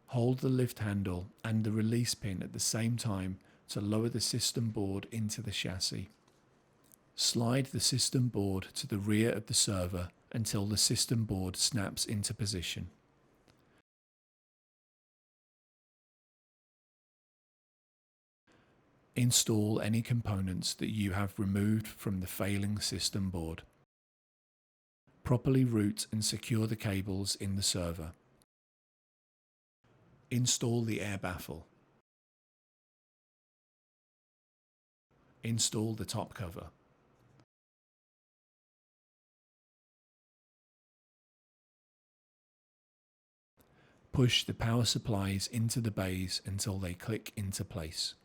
Hold the lift handle and the release pin at the same time to lower the system board into the chassis. Slide the system board to the rear of the server until the system board snaps into position. Install any components that you have removed from the failing system board. Properly route and secure the cables in the server. Install the air baffle. Install the top cover. Push the power supplies into the bays until they click into place.